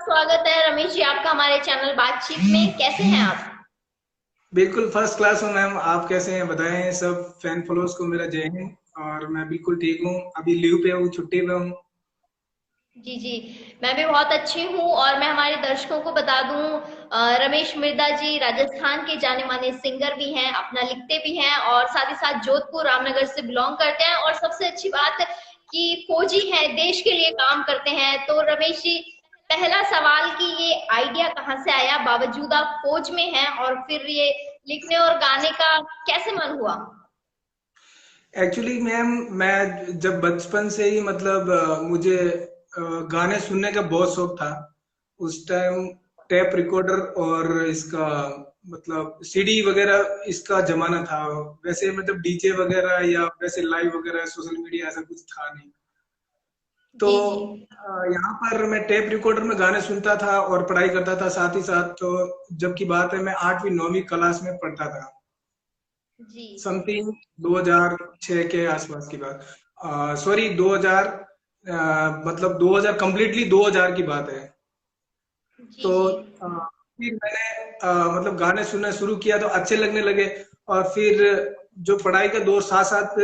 बहुत स्वागत है रमेश जी आपका हमारे चैनल बातचीत में। कैसे हैं आप? बिल्कुल फर्स्ट क्लास हूँ मैम। आप कैसे हैं बताएं। सब फैन फॉलोअर्स को मेरा जय हिंद। और मैं बिल्कुल ठीक हूँ। अभी लीव पे हूँ, छुट्टी पे हूँ। जी जी, मैं भी बहुत अच्छी हूँ। और मैं हमारे दर्शकों को बता दूं, रमेश मिर्धा जी राजस्थान के जाने माने सिंगर भी हैं, अपना लिखते भी हैं और साथ ही साथ जोधपुर रामनगर से बिलोंग करते हैं। और सबसे अच्छी बात कि फौजी हैं, देश के लिए काम करते हैं। तो रमेश जी, पहला सवाल कि ये आइडिया कहाँ से आया, बावजूद आप फौज में हैं और फिर ये लिखने और गाने का कैसे मन हुआ? एक्चुअली मैम, मैं जब बचपन से ही मतलब मुझे गाने सुनने का बहुत शौक था। उस टाइम टेप रिकॉर्डर और इसका मतलब सीडी वगैरह इसका जमाना था। वैसे मतलब डीजे वगैरह या वैसे लाइव वगैरह सोशल मीडिया ऐसा कुछ था नहीं। तो जी जी। यहाँ पर मैं टेप रिकॉर्डर में गाने सुनता था और पढ़ाई करता था साथ ही साथ। तो जब की बात है, मैं 8वीं 9वीं क्लास में पढ़ता था। जी समथिंग 2006 के आसपास की बात। सॉरी 2000, मतलब 2000 कंप्लीटली 2000 की बात है। जी तो जी। फिर मैंने मतलब गाने सुनना शुरू किया तो अच्छे लगने लगे। और फिर जो पढ़ाई का दौर साथ साथ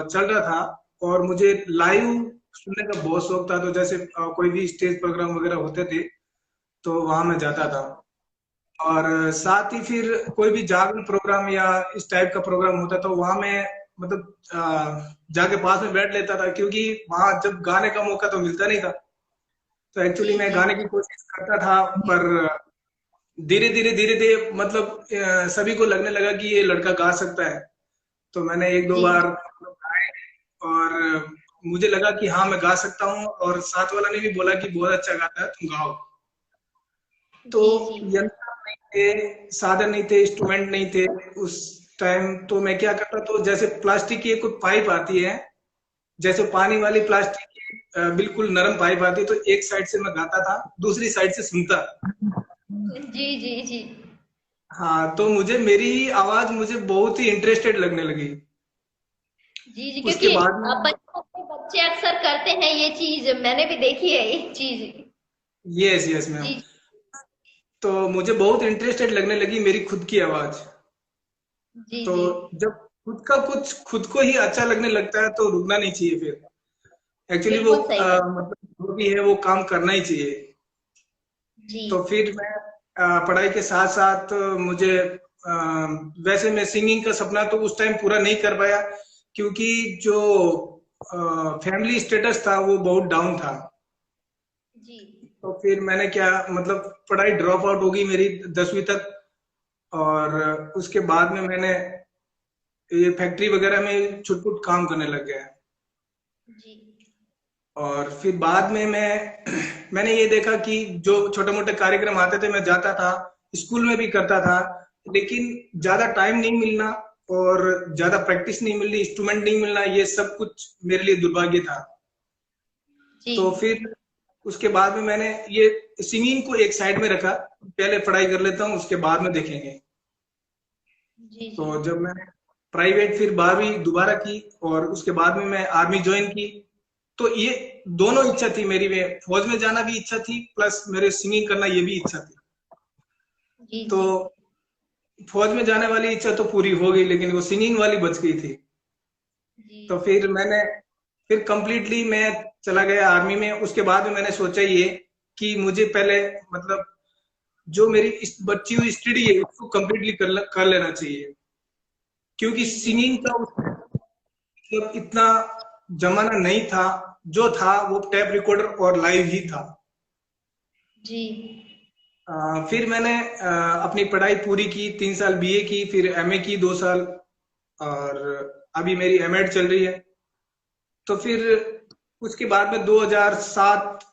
चल रहा था, और मुझे लाइव सुनने का बहुत शौक था। तो जैसे कोई भी स्टेज प्रोग्राम वगैरह होते थे तो वहां मैं जाता जी था। और साथ ही फिर कोई भी जागरण प्रोग्राम या इस टाइप का प्रोग्राम होता तो वहां मैं मतलब जाके पास में बैठ लेता था, क्योंकि वहां जब गाने का मौका तो मिलता नहीं था। तो एक्चुअली जी मैं जी। गाने की कोशिश करता था। पर धीरे धीरे मतलब सभी को लगने लगा कि ये लड़का गा सकता है। तो मैंने एक दो जी बार मतलब गाए। और मुझे लगा कि हाँ, मैं गा सकता हूँ। और साथ वाला ने भी बोला कि बहुत अच्छा गाता है, तुम गाओ। तो जी जी। यंत्र नहीं थे, साधन नहीं थे, इंस्ट्रूमेंट नहीं थे उस टाइम। तो मैं क्या करता, तो जैसे प्लास्टिक की एक पाइप आती है, जैसे पानी वाली जी प्लास्टिक की बिल्कुल नरम पाइप आती है, तो एक साइड से मैं गाता था, दूसरी साइड से सुनता। जी जी। जी हाँ, तो मुझे मेरी ही आवाज मुझे बहुत ही इंटरेस्टेड लगने लगी। जी जी, उसके क्योंकि बाद में बच्चों के बच्चे अक्सर करते हैं ये चीज, मैंने भी देखी है ये चीज। Yes yes ma'am. जी तो मुझे बहुत इंटरेस्टेड लगने लगी मेरी खुद की आवाज। जी। तो जी जब खुद का कुछ खुद को ही अच्छा लगने लगता है तो रुकना नहीं चाहिए फिर। एक्चुअली वो बिल्कुल सही बात। मतलब जो भी है वो काम करना ही चाहिए। जी तो फिर मैं पढ़ाई के साथ साथ मुझे वैसे मैं सिंगिंग का सपना तो उस टाइम पूरा नहीं कर पाया, क्योंकि जो फैमिली स्टेटस था वो बहुत डाउन था। जी तो फिर मैंने क्या मतलब पढ़ाई ड्रॉप आउट होगी मेरी 10वीं तक। और उसके बाद में मैंने ये फैक्ट्री वगैरह में छुटपुट काम करने लग गया। जी और फिर बाद में मैंने ये देखा कि जो छोटे मोटे कार्यक्रम आते थे मैं जाता था, स्कूल में भी करता था। लेकिन ज्यादा टाइम नहीं मिलना और ज्यादा प्रैक्टिस नहीं मिलनी, इंस्ट्रूमेंट नहीं मिलना, ये सब कुछ मेरे लिए दुर्भाग्य था। जी तो फिर उसके बाद में मैंने ये सिंगिंग को एक साइड में रखा। पहले पढ़ाई कर लेता हूँ, उसके बाद में देखेंगे। जी जी। तो जब मैंने प्राइवेट फिर 12वीं दोबारा की, और उसके बाद में मैं आर्मी ज्वाइन की। तो ये दोनों इच्छा थी मेरी में, फौज में जाना भी इच्छा थी, प्लस मेरे सिंगिंग करना ये भी इच्छा थी। जी तो जी। फौज में जाने वाली इच्छा तो पूरी हो गई, लेकिन वो सिंगिंग वाली बच गई थी। जी तो फिर मैंने फिर कंप्लीटली मैं चला गया आर्मी में। उसके बाद में मैंने सोचा ये कि मुझे पहले मतलब जो मेरी इस बच्ची हुई स्टडी है उसको कंप्लीटली कर लेना चाहिए, क्योंकि जी जी। सिंगिंग का उस मतलब इतना जमाना नहीं था। जो था वो टेप रिकॉर्डर और लाइव ही था। जी फिर मैंने अपनी पढ़ाई पूरी की, 3 साल बीए की, फिर एमए की 2 साल। और अभी मेरी एमएड चल रही है। तो जी फिर जी। उसके बाद में 2007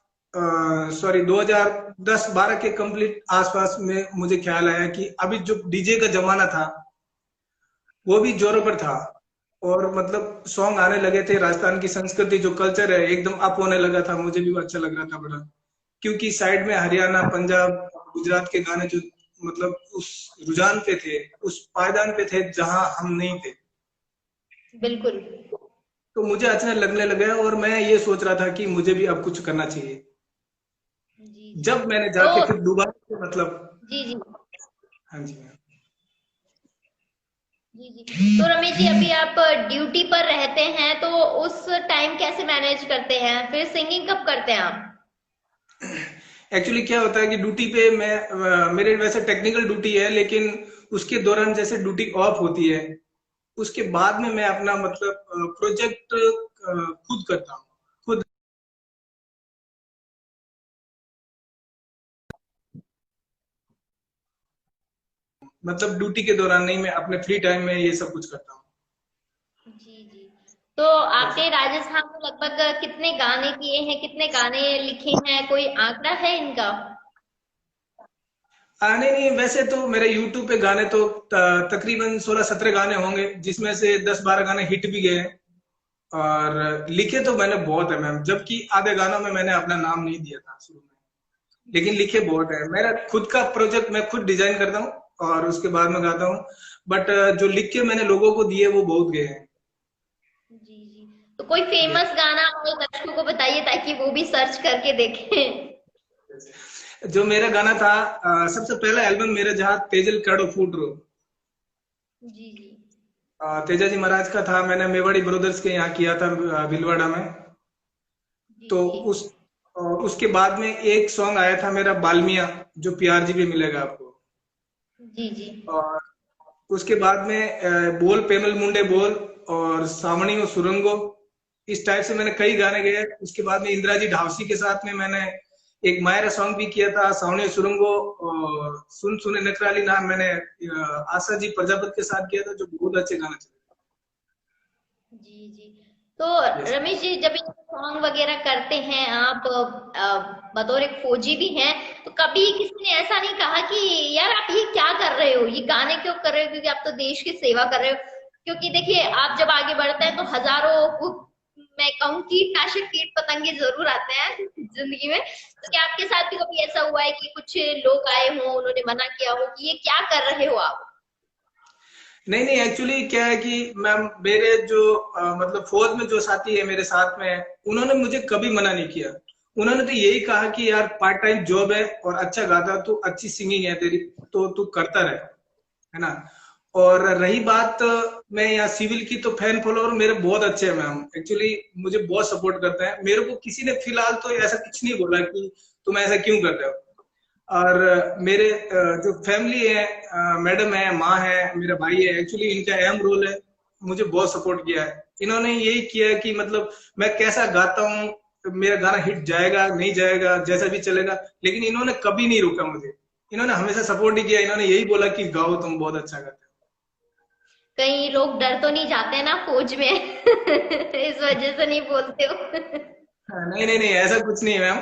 सॉरी 2010-12 के कंप्लीट आसपास में मुझे ख्याल आया कि अभी जो डीजे का जमाना था वो भी जोरों पर था। और मतलब सॉन्ग आने लगे थे, राजस्थान की संस्कृति जो कल्चर है एकदम अप होने लगा था। मुझे भी वो अच्छा लग रहा था बड़ा, क्योंकि साइड में हरियाणा, पंजाब, गुजरात के गाने जो मतलब उस रुझान पे थे, उस पायदान पे थे जहां हम नहीं थे। बिल्कुल। तो मुझे अच्छा लगने लगा और मैं ये सोच रहा था कि मुझे भी अब कुछ करना चाहिए। जी जी। जब मैंने तो जाके फिर दोबारा से मतलब, जी, जी। हाँ जी मैम। जी, जी। तो रमेश जी अभी आप ड्यूटी पर रहते हैं तो उस टाइम कैसे मैनेज करते हैं? फिर सिंगिंग कब करते हैं आप? एक्चुअली क्या होता है कि ड्यूटी पे मैं मेरे वैसे टेक्निकल ड्यूटी है, लेकिन उसके दौरान जैसे ड्यूटी ऑफ होती है, उसके बाद में मैं अपना मतलब प्रोजेक्ट खुद करता हूँ, खुद। मतलब ड्यूटी के दौरान नहीं, मैं अपने फ्री टाइम में ये सब कुछ करता हूँ। जी, जी। तो यस। आपने राजस्थान में लगभग कितने गाने किए हैं, कितने गाने लिखे हैं, कोई आंकड़ा है इनका? नहीं नहीं, वैसे तो मेरे यूट्यूब पे गाने तो तकरीबन 16-17 गाने होंगे, जिसमें से 10-12 गाने हिट भी गए हैं। और लिखे तो मैंने बहुत है मैम, जबकि आधे गानों में मैंने अपना नाम नहीं दिया था शुरू में, लेकिन जी, लिखे बहुत है। मेरा खुद का प्रोजेक्ट मैं खुद डिजाइन करता हूँ और उसके बाद में गाता हूँ। बट जो लिख के मैंने लोगों को दिए वो बहुत गए हैं। जी, जी। तो कोई Yes. फेमस गाना हमारे दर्शकों को बताइए ताकि वो भी सर्च करके देखें। जो मेरा गाना था, सबसे पहला एल्बम मेरा जहाँ तेजल काड़ो फूट रो, जी, जी। तेजा जी महाराज का था। मैंने मेवाड़ी ब्रदर्स के यहाँ किया था, भीलवाड़ा में। जी, तो जी। उसके बाद में एक सॉन्ग आया था मेरा बालमिया, जो पीआरजी पे मिलेगा आपको। जी, जी। और उसके बाद में बोल पेमल मुंडे बोल और सावणियों सुरंगो, इस टाइप से मैंने कई गाने गए। उसके बाद में इंदिराजी ढावसी के साथ में मैंने एक मायरा सॉन्ग भी किया था, सावणियों सुरंगो। और सुन सुने नखराली नाम मैंने आशा जी प्रजापति के साथ किया था, जो बहुत अच्छे गाने चले। जी, जी। तो यस। रमेश जी जब ये सॉन्ग वगैरह करते हैं आप बतौर एक फौजी भी हैं, तो कभी किसी ने ऐसा नहीं कहा कि यार आप ये क्या कर रहे हो, ये गाने क्यों कर रहे हो, क्योंकि आप तो देश की सेवा कर रहे हो। क्योंकि देखिए आप जब आगे बढ़ते हैं तो हजारों मैं कहूँ कीटनाशक कीट पतंगे जरूर आते हैं जिंदगी में। तो क्या आपके साथ भी कभी ऐसा हुआ है कि कुछ लोग आए हों, उन्होंने मना किया हो कि ये क्या कर रहे हो आप? नहीं नहीं, एक्चुअली क्या है कि मैम, मेरे जो मतलब फौज में जो साथी है मेरे साथ में, उन्होंने मुझे कभी मना नहीं किया। उन्होंने तो यही कहा कि यार पार्ट टाइम जॉब है और अच्छा गाता, तू अच्छी सिंगिंग है तेरी, तो तू करता रहे, है ना। और रही बात, मैं यहाँ सिविल की, तो फैन फॉलोअर मेरे बहुत अच्छे हैं मैम। एक्चुअली मुझे बहुत सपोर्ट करते हैं। मेरे को किसी ने फिलहाल तो ऐसा कुछ नहीं बोला कि तुम ऐसा क्यों कर रहे हो। और मेरे जो फैमिली है, मैडम है, माँ है, मेरा भाई है, एक्चुअली इनका अहम रोल है। मुझे बहुत सपोर्ट किया है इन्होंने। यही किया है कि मतलब मैं कैसा गाता हूँ, मेरा गाना हिट जाएगा नहीं जाएगा, जैसा भी चलेगा, लेकिन इन्होंने कभी नहीं रोका मुझे। इन्होंने हमेशा सपोर्ट ही किया। इन्होंने यही बोला कि गाओ, तुम बहुत अच्छा गाते कई लोग डर तो नहीं जाते ना फौज में इस वजह से नहीं बोलते हो? हो। नहीं नहीं नहीं, ऐसा कुछ नहीं है मैम।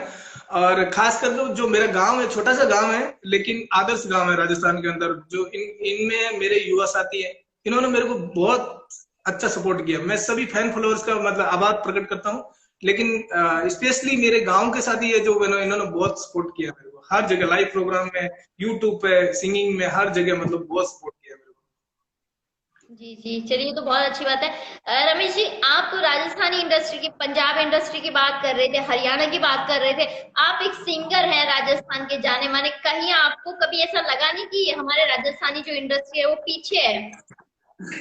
और खास कर जो मेरा गांव है, छोटा सा गांव है, लेकिन आदर्श गांव है राजस्थान के अंदर। जो इनमें मेरे युवा साथी है, इन्होंने मेरे को बहुत अच्छा सपोर्ट किया। मैं सभी फैन फॉलोअर्स का मतलब आभार प्रकट करता हूँ, लेकिन स्पेशली मेरे गांव के साथी है, जो इन्होंने बहुत सपोर्ट किया मेरे को हर जगह, लाइव प्रोग्राम में, यूट्यूब पे, सिंगिंग में, हर जगह मतलब बहुत सपोर्ट किया मेरे जी, जी। चलिए तो बहुत अच्छी बात है। रमेश जी आप तो राजस्थानी इंडस्ट्री की, पंजाब इंडस्ट्री की बात कर रहे थे, हरियाणा की बात कर रहे थे। आप एक सिंगर हैं राजस्थान के जाने माने, कहीं आपको कभी ऐसा लगा नहीं कि हमारे राजस्थानी जो इंडस्ट्री है वो पीछे है? को।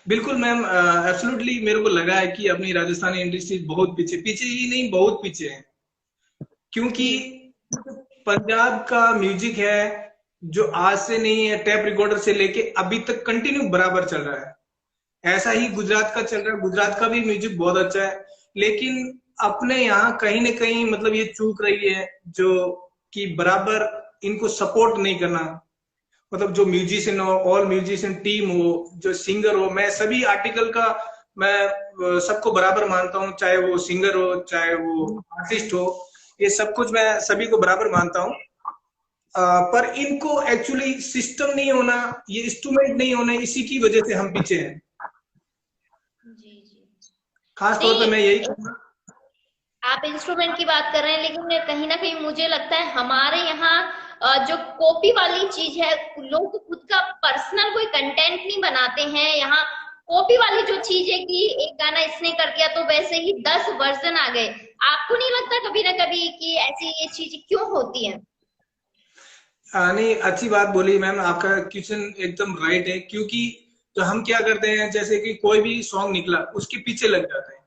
बिल्कुल मैम, एब्सोल्युटली मेरे को लगा है कि अपनी राजस्थानी इंडस्ट्री बहुत पीछे, पीछे ही नहीं बहुत पीछे है। क्योंकि जी, पंजाब का म्यूजिक है, जो आज से नहीं है, टेप रिकॉर्डर से लेके अभी तक कंटिन्यू बराबर चल रहा है। ऐसा ही गुजरात का चल रहा है, गुजरात का भी म्यूजिक बहुत अच्छा है। लेकिन अपने यहाँ कहीं ना कहीं मतलब ये चूक रही है, जो कि बराबर इनको सपोर्ट नहीं करना। मतलब जो म्यूजिशियन हो, ऑल म्यूजिशियन टीम हो, जो सिंगर हो, मैं सभी आर्टिकल का मैं सबको बराबर मानता हूँ, चाहे वो सिंगर हो चाहे वो आर्टिस्ट हो। ये सब कुछ मैं सभी को बराबर मानता हूँ। पर इनको एक्चुअली सिस्टम नहीं होना, ये इंस्ट्रूमेंट नहीं होने, इसी की वजह से हम पीछे हैं। जी, जी। खास तौर पे मैं यही नहीं, कहूंगा। आप इंस्ट्रूमेंट की बात कर रहे हैं लेकिन कहीं ना कहीं मुझे लगता है हमारे यहाँ जो कॉपी वाली चीज है, लोग खुद का पर्सनल कोई कंटेंट नहीं बनाते हैं यहाँ। कॉपी वाली जो चीज है कि एक गाना इसने कर दिया तो वैसे ही 10 वर्जन आ गए। आपको नहीं लगता कभी ना कभी कि ऐसी ये चीज क्यों होती है? नहीं, अच्छी बात बोली मैम, आपका क्वेश्चन एकदम राइट है। क्योंकि तो हम क्या करते हैं, जैसे कि कोई भी सॉन्ग निकला उसके पीछे लग जाते हैं,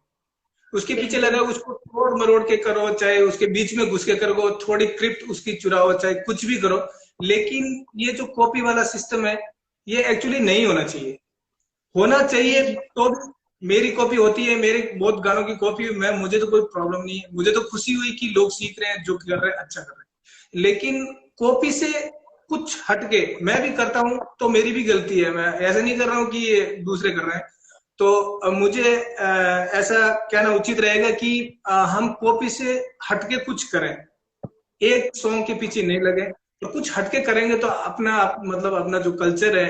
उसके पीछे बिल्कुल। लगा, उसको तोड़ मरोड़ के करो, चाहे उसके बीच में घुस के करो, थोड़ी क्रिप्ट उसकी चुराओ, चाहे कुछ भी करो। लेकिन ये जो कॉपी वाला सिस्टम है, ये एक्चुअली नहीं होना चाहिए। होना जी चाहिए जी। तो भी। मेरी कॉपी होती है, मेरे बहुत गानों की कॉपी, मैं मुझे तो कोई प्रॉब्लम नहीं है, मुझे तो खुशी हुई कि लोग सीख रहे हैं, जो कर रहे हैं अच्छा कर रहे हैं। लेकिन कॉपी से कुछ हटके मैं भी करता हूँ तो मेरी भी गलती है, मैं ऐसे नहीं कर रहा हूँ कि ये दूसरे कर रहे हैं। तो मुझे ऐसा कहना उचित रहेगा कि हम कॉपी से हटके कुछ करें, एक सॉन्ग के पीछे नहीं लगे, तो कुछ हटके करेंगे तो अपना मतलब अपना जो कल्चर है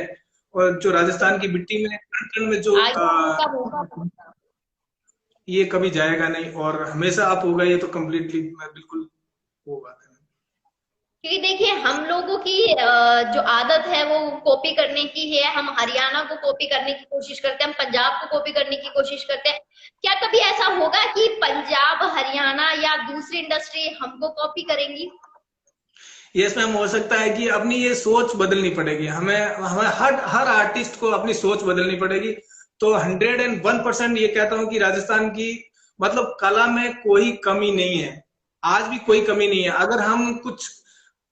और जो राजस्थान की मिट्टी में कण कण में जो आगे का होगा। ये कभी जाएगा नहीं और हमेशा अप होगा, ये तो कम्प्लीटली मैं बिल्कुल वो बात है। क्योंकि देखिए हम लोगों की जो आदत है वो कॉपी करने की है। हम हरियाणा को कॉपी करने की कोशिश करते हैं, हम पंजाब को कॉपी करने की कोशिश करते हैं। क्या कभी ऐसा होगा कि पंजाब, हरियाणा या दूसरी इंडस्ट्री हमको कॉपी करेंगी? यस मैम, हो सकता है कि अपनी ये सोच बदलनी पड़ेगी, हमें हमें हर हर आर्टिस्ट को अपनी सोच बदलनी पड़ेगी। तो 101% ये कहता हूँ कि राजस्थान की मतलब कला में कोई कमी नहीं है, आज भी कोई कमी नहीं है। अगर हम कुछ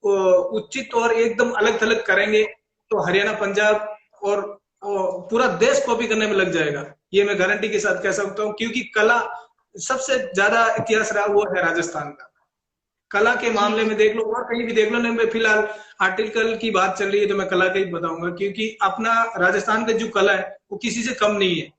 उचित और एकदम अलग थलग करेंगे तो हरियाणा, पंजाब और पूरा देश कॉपी करने में लग जाएगा, ये मैं गारंटी के साथ कह सकता हूँ। क्योंकि कला सबसे ज्यादा इतिहास रहा वो है राजस्थान का। कला के जी मामले जी। में देख लो और कहीं भी देख लो, नहीं मैं फिलहाल आर्टिकल की बात चल रही है तो मैं कला का ही बताऊंगा, क्योंकि अपना राजस्थान का जो कला है वो किसी से कम नहीं है।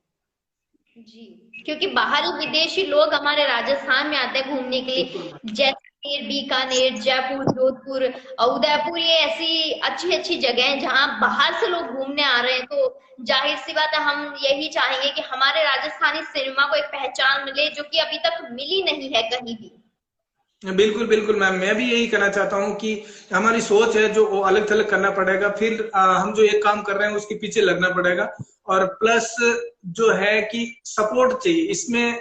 जी, क्योंकि बाहरी विदेशी लोग हमारे राजस्थान में आते हैं घूमने के बिल्कुल लिए। जैसलमेर, बीकानेर, जयपुर, जोधपुर, उदयपुर, ये ऐसी अच्छी अच्छी जगह हैं जहाँ बाहर से लोग घूमने आ रहे हैं। तो जाहिर सी बात है हम यही चाहेंगे कि हमारे राजस्थानी सिनेमा को एक पहचान मिले जो कि अभी तक मिली नहीं है कहीं भी। बिल्कुल बिल्कुल मैम, मैं भी यही कहना चाहता हूँ कि हमारी सोच है जो वो अलग थलग करना पड़ेगा, फिर हम जो एक काम कर रहे हैं उसके पीछे लगना पड़ेगा। और प्लस जो है कि सपोर्ट चाहिए इसमें,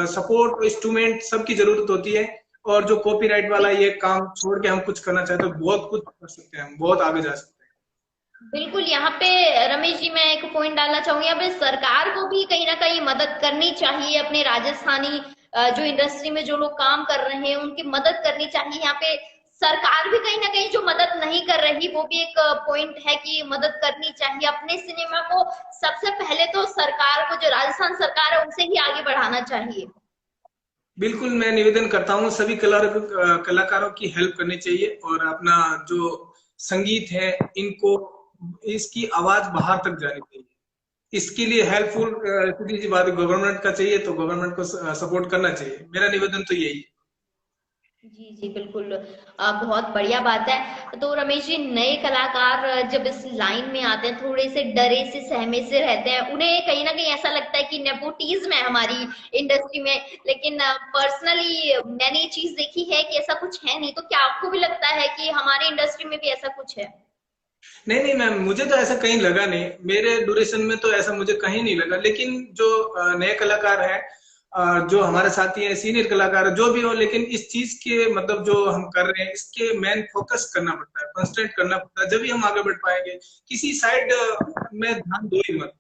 सपोर्ट इंस्ट्रूमेंट सबकी जरूरत होती है। और जो कॉपीराइट वाला ये काम छोड़ के हम कुछ करना चाहते हैं तो बहुत कुछ कर सकते हैं, हम बहुत आगे जा सकते हैं। बिल्कुल, यहाँ पे रमेश जी मैं एक पॉइंट डालना चाहूंगी, यहाँ पे सरकार को भी कहीं ना कहीं मदद करनी चाहिए। अपने राजस्थानी जो इंडस्ट्री में जो लोग काम कर रहे हैं उनकी मदद करनी चाहिए। यहाँ पे सरकार भी कहीं ना कहीं जो मदद नहीं कर रही वो भी एक पॉइंट है कि मदद करनी चाहिए। अपने सिनेमा को सबसे पहले तो सरकार को, जो राजस्थान सरकार है, उसे ही आगे बढ़ाना चाहिए। बिल्कुल, मैं निवेदन करता हूँ सभी कलाकारों की हेल्प करनी चाहिए और अपना जो संगीत है इनको, इसकी आवाज बाहर तक जानी चाहिए। इसके लिए हेल्पफुल सीधी सी बात गवर्नमेंट का चाहिए, तो गवर्नमेंट को सपोर्ट करना चाहिए, मेरा निवेदन तो यही है। जी जी बिल्कुल। बहुत बढ़िया बात है। तो रमेश जी, नए कलाकार जब इस लाइन में आते हैं थोड़े से डरे से सहमे से रहते हैं, उन्हें कहीं ना कहीं ऐसा लगता है कि नेपोटिज्म है हमारी इंडस्ट्री में। लेकिन पर्सनली मैंने ये चीज देखी है कि ऐसा कुछ है नहीं। तो क्या आपको भी लगता है कि हमारी इंडस्ट्री में भी ऐसा कुछ है? नहीं नहीं मैम, मुझे तो ऐसा कहीं लगा नहीं, मेरे ड्यूरेशन में तो ऐसा मुझे कहीं नहीं लगा। लेकिन जो नए कलाकार हैं, जो हमारे साथी हैं, सीनियर कलाकार जो भी हो, लेकिन इस चीज के मतलब जो हम कर रहे हैं इसके मेन फोकस करना पड़ता है, कंसंट्रेट करना पड़ता है, जब भी हम आगे बढ़ पाएंगे। किसी साइड में ध्यान दो ही मत,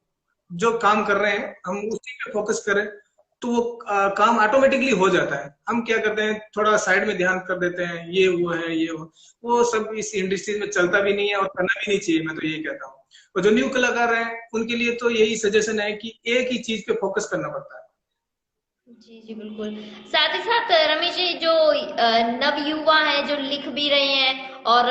जो काम कर रहे हैं हम उसी पे फोकस करें तो वो काम ऑटोमेटिकली हो जाता है। हम क्या करते हैं, थोड़ा साइड में ध्यान कर देते हैं, ये वो है ये वो सब इस इंडस्ट्री में चलता भी नहीं है और करना भी नहीं चाहिए, मैं तो यही कहता हूँ। और जो न्यू कलाकार हैं उनके लिए तो यही सजेशन है कि एक ही चीज पे फोकस करना पड़ता है। जी जी बिल्कुल। साथ ही साथ रमेश जी, जो नव युवा हैं जो लिख भी रहे हैं और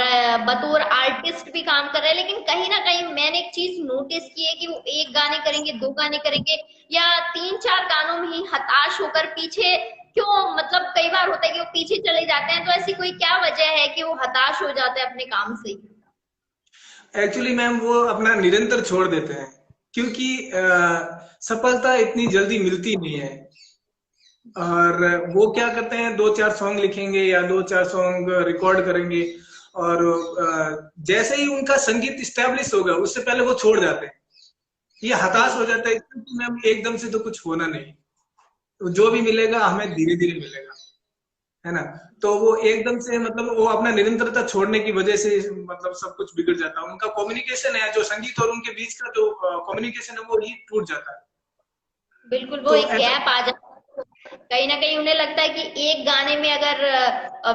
बतौर आर्टिस्ट भी काम कर रहे हैं, लेकिन कहीं ना कहीं मैंने एक चीज नोटिस की है कि वो एक गाने करेंगे, दो गाने करेंगे या तीन चार गानों में ही हताश होकर पीछे क्यों, मतलब कई बार होता है कि वो पीछे चले जाते हैं। तो ऐसी कोई क्या वजह है कि वो हताश हो जाते हैं अपने काम से? एक्चुअली मैम वो अपना निरंतर छोड़ देते हैं, क्योंकि सफलता इतनी जल्दी मिलती नहीं है। और वो क्या करते हैं, दो चार सॉन्ग लिखेंगे या दो चार सॉन्ग रिकॉर्ड करेंगे और जैसे ही उनका संगीत स्टैब्लिश होगा उससे पहले वो छोड़ जाते हैं। ये जी हताश हो जाता है क्योंकि मैम एकदम से तो कुछ होना नहीं, तो जो भी मिलेगा हमें धीरे धीरे मिलेगा, है ना। तो वो एकदम से मतलब वो अपना निरंतरता छोड़ने की वजह से मतलब सब कुछ बिगड़ जाता है, उनका कम्युनिकेशन है जो संगीत और उनके बीच का जो कम्युनिकेशन है वो ही टूट जाता है। बिल्कुल, वो तो एक ऐसा गैप आ जाता है। कहीं न कहीं उन्हें लगता है कि एक गाने में अगर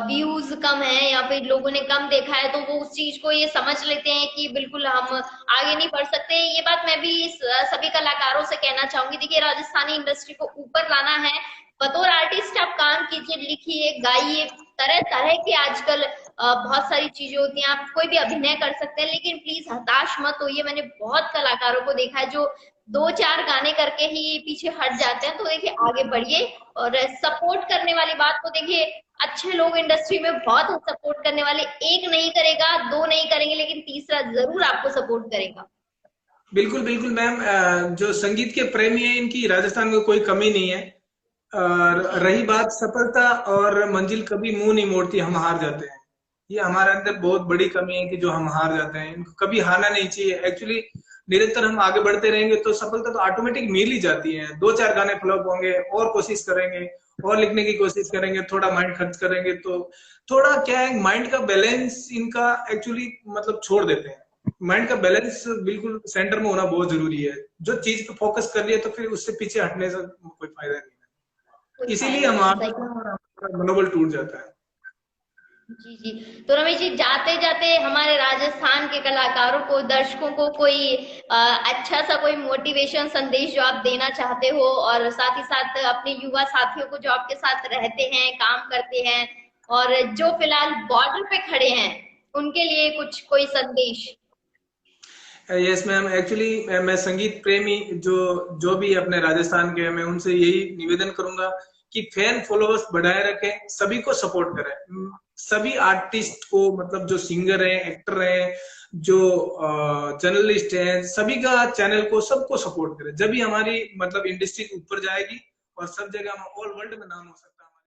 व्यूज़ कम है या फिर लोगों ने कम देखा है, तो वो उस चीज़ को ये समझ लेते हैं कि बिल्कुल हम आगे नहीं बढ़ सकते। ये बात मैं भी सभी कलाकारों से कहना चाहूँगी। देखिए, राजस्थानी इंडस्ट्री को ऊपर लाना है, बतौर आर्टिस्ट आप काम कीजिए, लिखिए, गाइए, तरह-तरह के आजकल बहुत सारी चीज़ें होती हैं, आप कोई भी अभिनय कर सकते हैं, लेकिन प्लीज़ हताश मत होइए। मैंने बहुत कलाकारों को देखा है जो 2-4 गाने करके ही पीछे हट जाते हैं। तो देखिए, आगे बढ़िए और सपोर्ट करने वाली बात तो देखिए, अच्छे लोग इंडस्ट्री में बहुत हैं सपोर्ट करने वाले। एक नहीं करेगा, 2 नहीं करेंगे, लेकिन तीसरा ज़रूर आपको सपोर्ट करेगा। बिल्कुल बिल्कुल मैम, जो संगीत के प्रेमी हैं इनकी राजस्थान में कोई कमी नहीं है। और जी, रही बात सफलता और मंजिल, कभी मुंह नहीं मोड़ती, हम हार जाते हैं। ये हमारे अंदर बहुत बड़ी कमी है कि जो हम हार जाते हैं, इनको कभी हारना नहीं चाहिए एक्चुअली। निरंतर हम आगे बढ़ते रहेंगे तो सफलता तो ऑटोमेटिक मिल ही जाती है। दो चार गाने फ्लॉप होंगे और कोशिश करेंगे और लिखने की कोशिश करेंगे, थोड़ा माइंड खर्च करेंगे तो थोड़ा क्या है, माइंड का बैलेंस इनका एक्चुअली मतलब छोड़ देते हैं। माइंड का बैलेंस बिल्कुल सेंटर में होना बहुत जरूरी है। जो चीज पे फोकस कर लिया तो फिर उससे पीछे हटने से कोई फायदा नहीं कोई है, इसीलिए फ़ायदा हम नहीं है, हार सही। जाते हैं और हमारा मनोबल टूट जाता है। जी, जी। तो रमेश जी, जाते-जाते हमारे राजस्थान के कलाकारों को, दर्शकों को कोई अच्छा-सा कोई मोटिवेशन संदेश जो आप देना चाहते हो, और साथ ही साथ अपने युवा साथियों को जो आपके साथ रहते हैं, काम करते हैं और जो फिलहाल बॉर्डर पे खड़े हैं, उनके लिए कुछ कोई संदेश? यस मैम, एक्चुअली मैं संगीत प्रेमी जो जो भी अपने राजस्थान के हैं, मैं उनसे यही निवेदन करूंगा कि फैन फॉलोअर्स बढ़ाए रखें, सभी को सपोर्ट करें। सभी आर्टिस्ट को, मतलब जो सिंगर हैं, एक्टर हैं, जो जर्नलिस्ट हैं, सभी का चैनल को, सबको सपोर्ट करें। जब भी हमारी मतलब इंडस्ट्री ऊपर जाएगी और सब जगह हम ऑल वर्ल्ड में नाम हो सकता है।